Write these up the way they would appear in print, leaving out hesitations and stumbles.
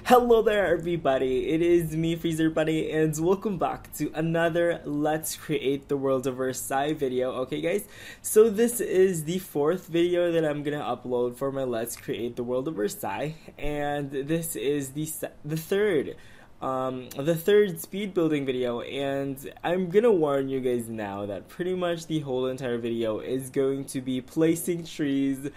Hello there everybody, it is me Freezer Bunny and welcome back to another Let's Create the World of Versailles video. Okay guys, so this is the fourth video that I'm gonna upload for my Let's Create the World of Versailles, and this is the third speed building video, and I'm gonna warn you guys now that pretty much the whole entire video is going to be placing trees.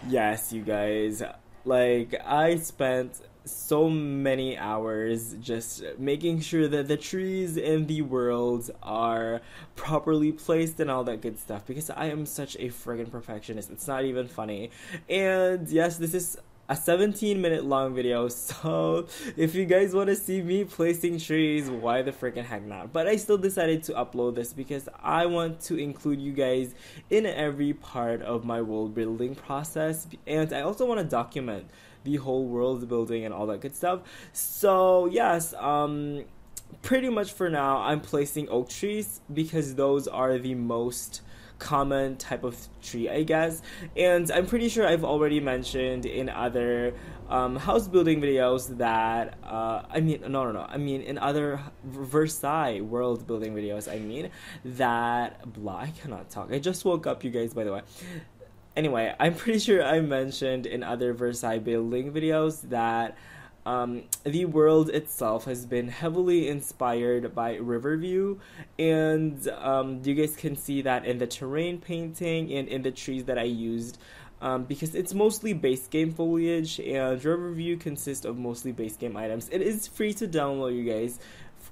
Yes, you guys, like I spent so many hours just making sure that the trees in the world are properly placed and all that good stuff, because I am such a friggin' perfectionist. It's not even funny. And yes, this is a 17-minute long video, so if you guys want to see me placing trees, why the freaking heck not? But I still decided to upload this because I want to include you guys in every part of my world building process, and I also want to document the whole world building and all that good stuff. So yes, pretty much for now I'm placing oak trees because those are the most common type of tree, I guess. And I'm pretty sure I've already mentioned in other house building videos that I mean in other Versailles world building videos, I mean that I cannot talk. I just woke up, you guys, by the way. Anyway, I'm pretty sure I mentioned in other Versailles building videos that the world itself has been heavily inspired by Riverview, and you guys can see that in the terrain painting and in the trees that I used, because it's mostly base game foliage, and Riverview consists of mostly base game items. It is free to download, you guys,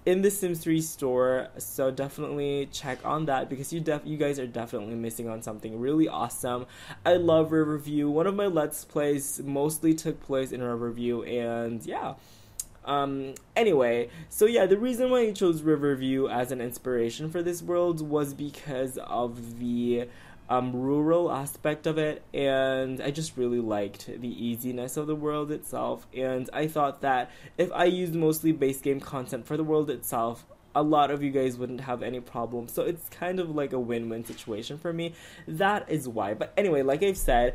in the Sims 3 store, so definitely check on that because you guys are definitely missing on something really awesome. I love Riverview. One of my Let's Plays mostly took place in Riverview, and yeah. Anyway, so yeah, the reason why I chose Riverview as an inspiration for this world was because of the rural aspect of it, and I just really liked the easiness of the world itself, and I thought that if I used mostly base game content for the world itself, a lot of you guys wouldn't have any problem. So it's kind of like a win-win situation for me. That is why. But anyway, like I've said,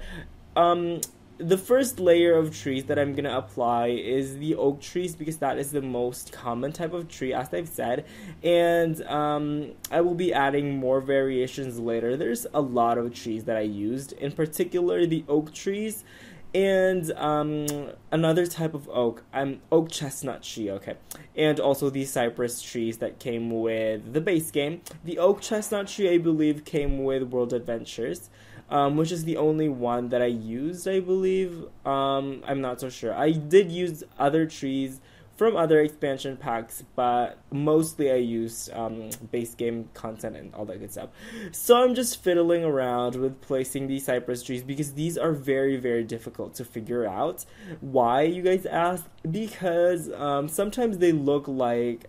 the first layer of trees that I'm gonna apply is the oak trees because that is the most common type of tree, as I've said, and I will be adding more variations later. There's a lot of trees that I used, in particular the oak trees, and another type of oak, oak chestnut tree, okay, and also the cypress trees that came with the base game. The oak chestnut tree, I believe, came with World Adventures, which is the only one that I used, I believe. I'm not so sure. I did use other trees from other expansion packs, but mostly I used base game content and all that good stuff. So I'm just fiddling around with placing these cypress trees because these are very, very difficult to figure out. Why, you guys ask? Because sometimes they look like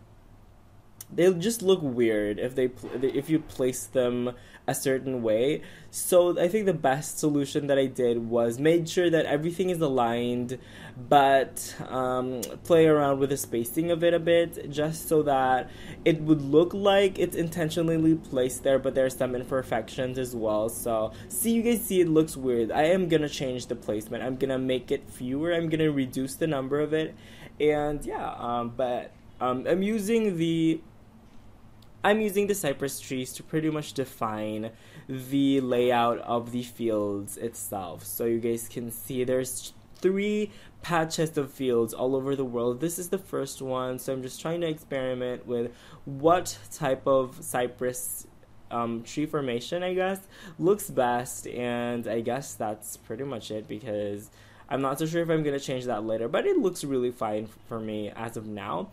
they'll just look weird if you place them a certain way. So I think the best solution that I did was made sure that everything is aligned, but play around with the spacing of it a bit, just so that it would look like it's intentionally placed there, but there's some imperfections as well. So see, you guys see it looks weird. I am gonna change the placement. I'm gonna make it fewer. I'm gonna reduce the number of it, and yeah, but I'm using the cypress trees to pretty much define the layout of the fields itself. So you guys can see there's 3 patches of fields all over the world. This is the first one, so I'm just trying to experiment with what type of cypress tree formation, I guess, looks best, and I guess that's pretty much it because I'm not so sure if I'm going to change that later, but it looks really fine for me as of now.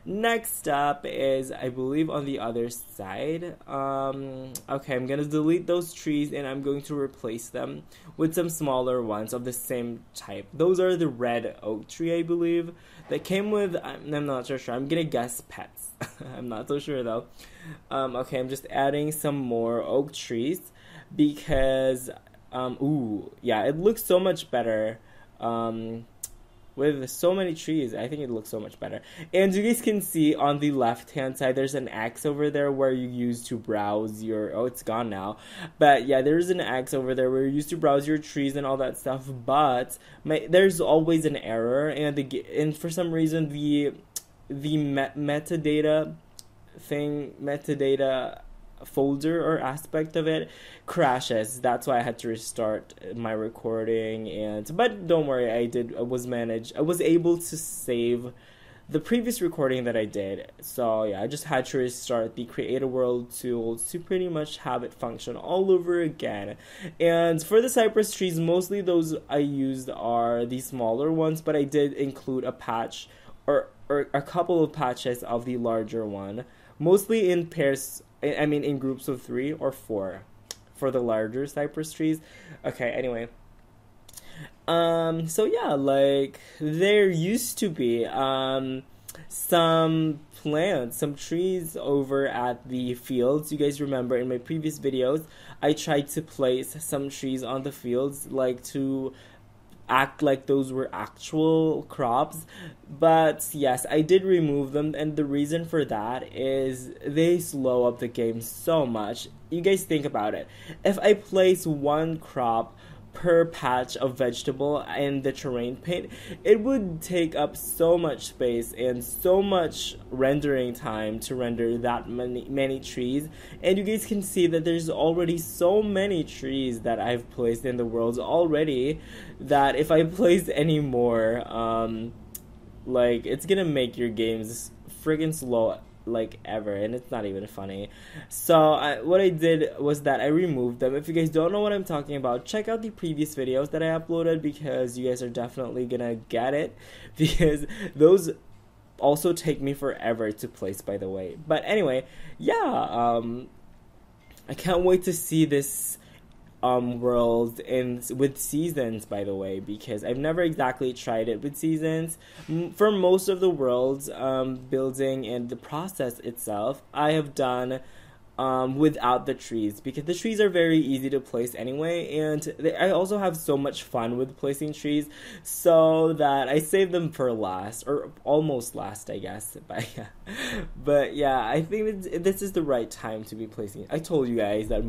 Next up is, I believe, on the other side. Okay, I'm going to delete those trees and I'm going to replace them with some smaller ones of the same type. Those are the red oak tree, I believe, that came with, I'm not so sure. I'm going to guess pets. I'm not so sure though. Okay, I'm just adding some more oak trees because, ooh, yeah, it looks so much better. with so many trees. I think it looks so much better. And you guys can see on the left hand side there's an X over there where you use to browse your, oh, it's gone now, but yeah, there's an X over there where you use to browse your trees and all that stuff. But there's always an error, and for some reason the metadata folder or aspect of it crashes. That's why I had to restart my recording. But don't worry, I was able to save the previous recording that I did. So yeah, I just had to restart the Create a World tool to pretty much have it function all over again. And for the cypress trees, mostly those I used are the smaller ones, but I did include a patch or a couple of patches of the larger one, mostly in pairs. I mean, in groups of 3 or 4 for the larger cypress trees. Okay, anyway. So yeah, like, there used to be, some plants, some trees over at the fields. You guys remember in my previous videos, I tried to place some trees on the fields, like, to act like those were actual crops. But yes, I did remove them, and the reason for that is they slow up the game so much. You guys think about it. If I place one crop per patch of vegetable in the terrain paint, it would take up so much space and so much rendering time to render that many trees. And you guys can see that there's already so many trees that I've placed in the worlds already, that if I place any more, like, it's gonna make your games friggin' slow like ever, and it's not even funny. So what I did was that I removed them. If you guys don't know what I'm talking about, check out the previous videos that I uploaded, because you guys are definitely gonna get it, because those also take me forever to place, by the way. But anyway, yeah, I can't wait to see this world with seasons, by the way, because I've never exactly tried it with seasons. For most of the world's building and the process itself, I have done without the trees, because the trees are very easy to place anyway, and I also have so much fun with placing trees, so that I save them for last, or almost last, I guess. But yeah, I think this is the right time to be placing. I told you guys that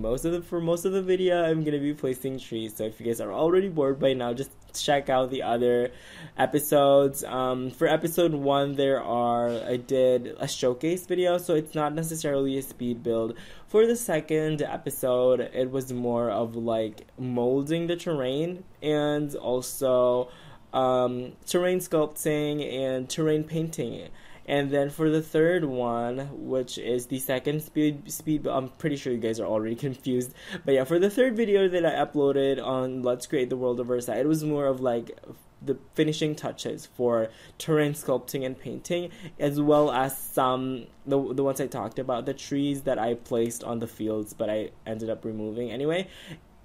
for most of the video I'm gonna be placing trees, so if you guys are already bored by now, just check out the other episodes. For episode 1, I did a showcase video, so it's not necessarily a speed build. For the second episode, it was more of like molding the terrain, and also terrain sculpting and terrain painting. And then for the third one, which is the second speed, I'm pretty sure you guys are already confused. But yeah, for the third video that I uploaded on Let's Create the World of Versailles, it was more of like the finishing touches for terrain sculpting and painting, as well as the ones I talked about, the trees that I placed on the fields, but I ended up removing anyway.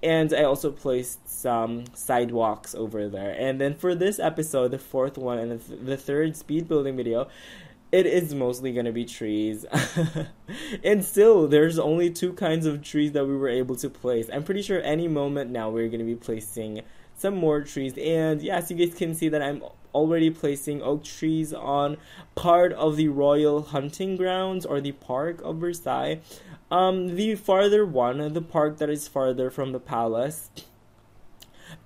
And I also placed some sidewalks over there. And then for this episode, the fourth one and the third speed building video, it is mostly going to be trees. And still, there's only 2 kinds of trees that we were able to place. I'm pretty sure any moment now we're going to be placing some more trees. And yes, you guys can see that I'm already placing oak trees on part of the royal hunting grounds, or the park of Versailles. The farther one, the park that is farther from the palace,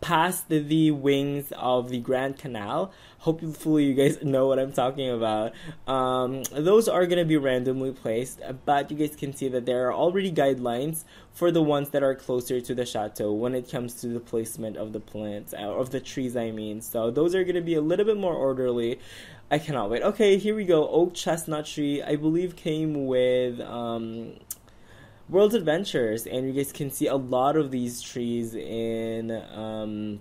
past the wings of the Grand Canal. Hopefully you guys know what I'm talking about. Those are going to be randomly placed, but you guys can see that there are already guidelines for the ones that are closer to the chateau when it comes to the placement of the plants, of the trees I mean. So those are going to be a little bit more orderly. I cannot wait. Okay, here we go. Oak chestnut tree, I believe, came with World Adventures, and you guys can see a lot of these trees in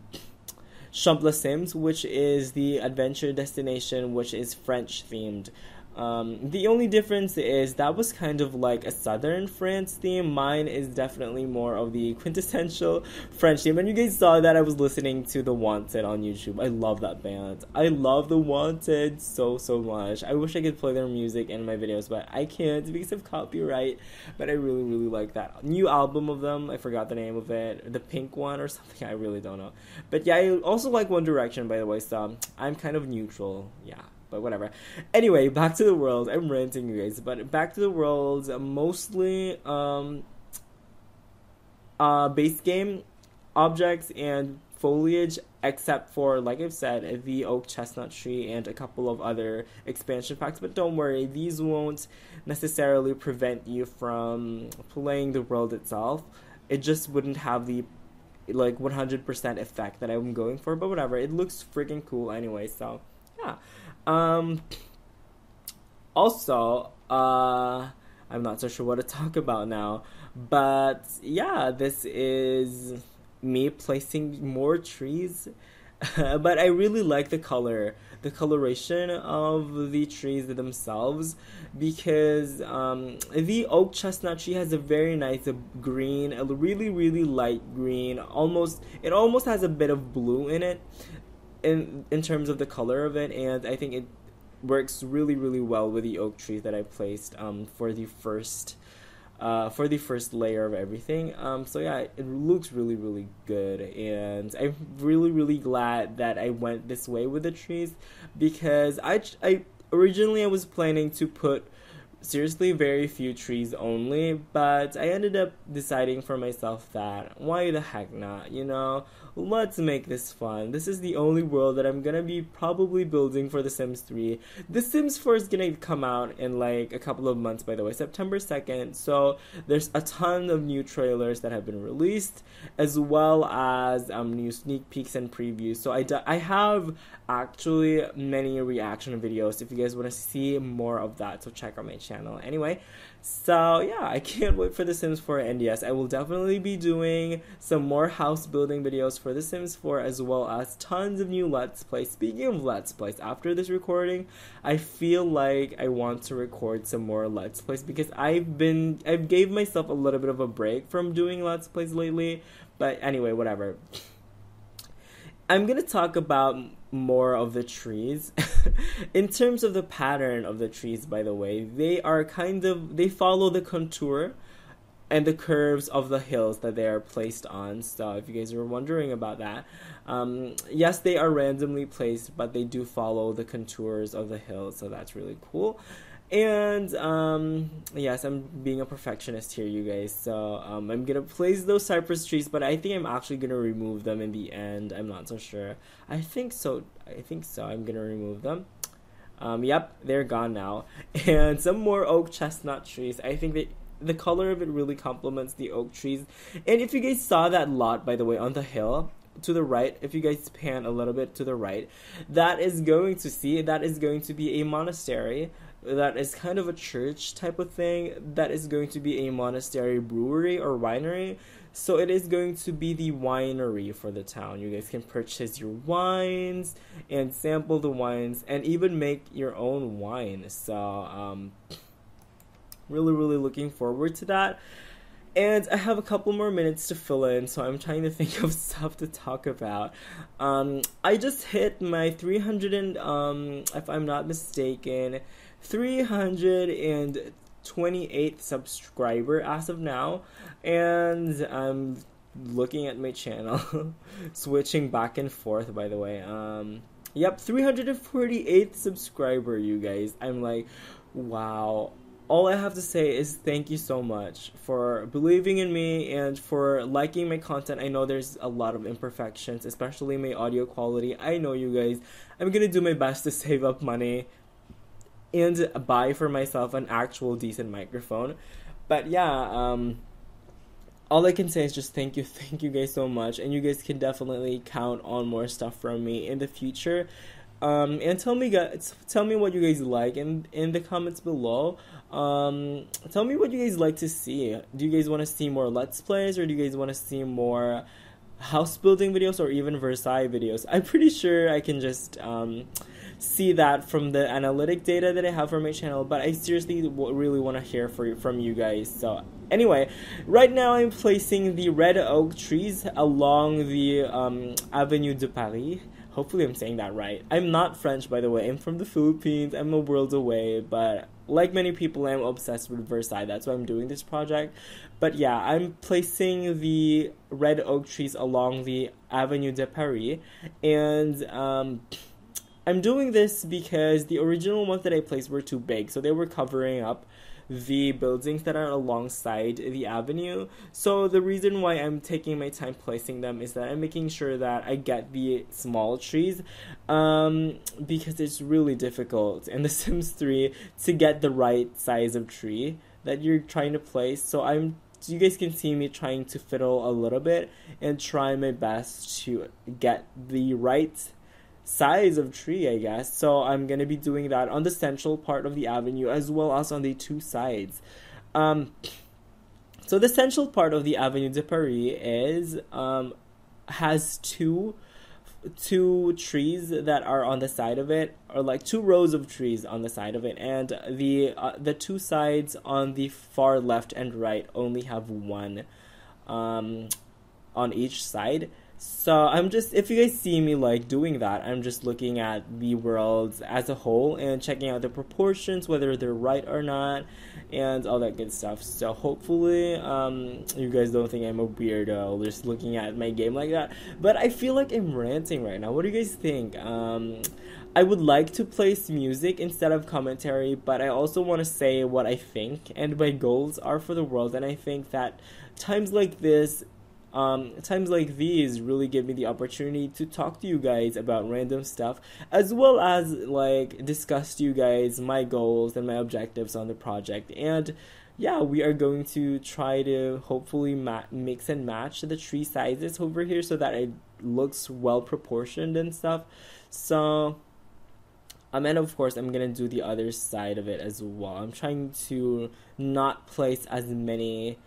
Champs-les-Sims, which is the adventure destination, which is French themed. The only difference is that was kind of like a southern France theme. Mine is definitely more of the quintessential French theme. And you guys saw that I was listening to The Wanted on YouTube. I love that band. I love The Wanted so much. I wish I could play their music in my videos, but I can't because of copyright. But I really like that new album of them. I forgot the name of it. The pink one or something. I really don't know. But yeah, I also like One Direction, by the way, so I'm kind of neutral. Yeah. But whatever. Anyway, back to the world. I'm ranting, you guys. But back to the world. Mostly base game objects and foliage, except for, like I've said, the oak chestnut tree and a couple of other expansion packs. But don't worry, these won't necessarily prevent you from playing the world itself. It just wouldn't have the like 100% effect that I'm going for. But whatever. It looks freaking cool anyway. So yeah. Also, I'm not so sure what to talk about now, but yeah, this is me placing more trees, but I really like the coloration of the trees themselves, because the oak chestnut tree has a very nice green, a really light green, it almost has a bit of blue in it, in terms of the color of it, and I think it works really well with the oak trees that I placed for the first layer of everything. So yeah, it looks really good, and I'm really glad that I went this way with the trees, because I originally I was planning to put seriously very few trees only, but I ended up deciding for myself that why the heck not, you know? Let's make this fun. This is the only world that I'm gonna be probably building for The Sims 3. The Sims 4 is gonna come out in like a couple of months, by the way, September 2nd, so there's a ton of new trailers that have been released, as well as new sneak peeks and previews. So I have actually many reaction videos if you guys want to see more of that, so check out my channel. Anyway, so yeah, I can't wait for The Sims 4, and yes, I will definitely be doing some more house building videos for The Sims 4, as well as tons of new Let's Plays. Speaking of Let's Plays, after this recording, I feel like I want to record some more Let's Plays, because I've gave myself a little bit of a break from doing Let's Plays lately. But anyway, whatever. I'm gonna talk about more of the trees. In terms of the pattern of the trees, by the way, they follow the contour and the curves of the hills that they are placed on. So if you guys are wondering about that, yes, they are randomly placed, but they do follow the contours of the hills, so that's really cool. And yes, I'm being a perfectionist here, you guys, so I'm gonna place those cypress trees, but I think I'm actually gonna remove them in the end. I'm not so sure. I think so. I'm gonna remove them. Yep, they're gone now. And some more oak chestnut trees. I think the color of it really complements the oak trees. And if you guys saw that lot, by the way, on the hill to the right, if you guys pan a little bit to the right, that is going to be a monastery. That is kind of a church type of thing. That is going to be a monastery brewery or winery. So it is going to be the winery for the town. You guys can purchase your wines and sample the wines and even make your own wine. So really looking forward to that. And I have a couple more minutes to fill in, so I'm trying to think of stuff to talk about. I just hit my 300 and if I'm not mistaken, 328th subscriber as of now, and I'm looking at my channel, switching back and forth, by the way. Yep, 348th subscriber, you guys. I'm like, wow. All I have to say is thank you so much for believing in me and for liking my content. I know there's a lot of imperfections, especially my audio quality. I know, you guys. I'm gonna do my best to save up money and buy for myself an actual decent microphone. But yeah, all I can say is just thank you guys so much, and you guys can definitely count on more stuff from me in the future. And tell me what you guys like in the comments below. Tell me what you guys like to see. Do you guys want to see more Let's Plays, or do you guys want to see more house building videos, or even Versailles videos? I'm pretty sure I can just see that from the analytic data that I have for my channel, but I seriously really want to hear from you guys. So anyway, right now I'm placing the red oak trees along the Avenue de Paris. Hopefully I'm saying that right. I'm not French, by the way. I'm from the Philippines. I'm a world away, but like many people, I'm obsessed with Versailles. That's why I'm doing this project. But yeah, I'm placing the red oak trees along the Avenue de Paris. And I'm doing this because the original ones that I placed were too big. So they were covering up the buildings that are alongside the avenue. So the reason why I'm taking my time placing them is that I'm making sure that I get the small trees, because it's really difficult in The Sims 3 to get the right size of tree that you're trying to place. So you guys can see me trying to fiddle a little bit and try my best to get the right size of tree, I guess. So I'm gonna be doing that on the central part of the avenue as well as on the two sides. So the central part of the Avenue de Paris is has two trees that are on the side of it, or like 2 rows of trees on the side of it, and the two sides on the far left and right only have one on each side. So I'm just, if you guys see me like doing that, I'm just looking at the world as a whole and checking out the proportions, whether they're right or not, and all that good stuff. So hopefully you guys don't think I'm a weirdo just looking at my game like that. But I feel like I'm ranting right now. What do you guys think? I would like to place music instead of commentary, but I also want to say what I think and my goals are for the world. And I think that times like these really give me the opportunity to talk to you guys about random stuff, as well as like discuss to you guys my goals and my objectives on the project. And yeah, we are going to try to hopefully mix and match the tree sizes over here so that it looks well proportioned and stuff. So and of course I'm gonna do the other side of it as well. I'm trying to not place as many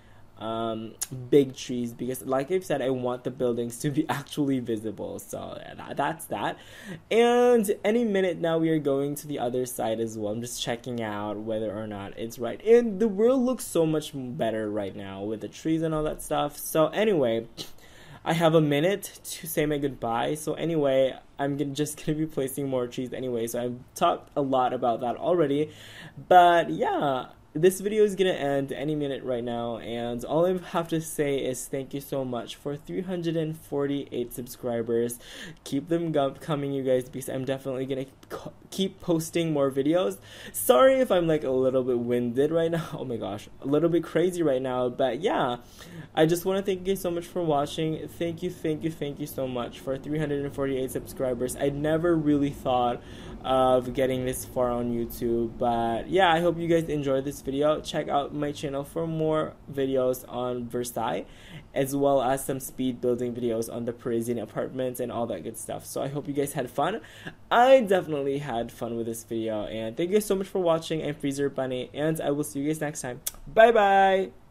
big trees because, like I've said, I want the buildings to be actually visible. So that's that. And any minute now we are going to the other side as well. I'm just checking out whether or not it's right, and the world looks so much better right now with the trees and all that stuff. So anyway, I have a minute to say my goodbye. So anyway, I'm just gonna be placing more trees anyway. So I've talked a lot about that already, but yeah, this video is gonna end any minute right now, and all I have to say is thank you so much for 348 subscribers. Keep them coming, you guys, because I'm definitely gonna keep posting more videos. Sorry if I'm like a little bit winded right now. Oh my gosh, a little bit crazy right now, but yeah, I just want to thank you so much for watching. Thank you so much for 348 subscribers. I never really thought of getting this far on YouTube, but yeah, I hope you guys enjoyed this video. Check out my channel for more videos on Versailles, as well as some speed building videos on the Parisian apartments and all that good stuff. So I hope you guys had fun. I definitely had fun with this video, and thank you so much for watching. I'm Freezer Bunny, and I will see you guys next time. Bye bye.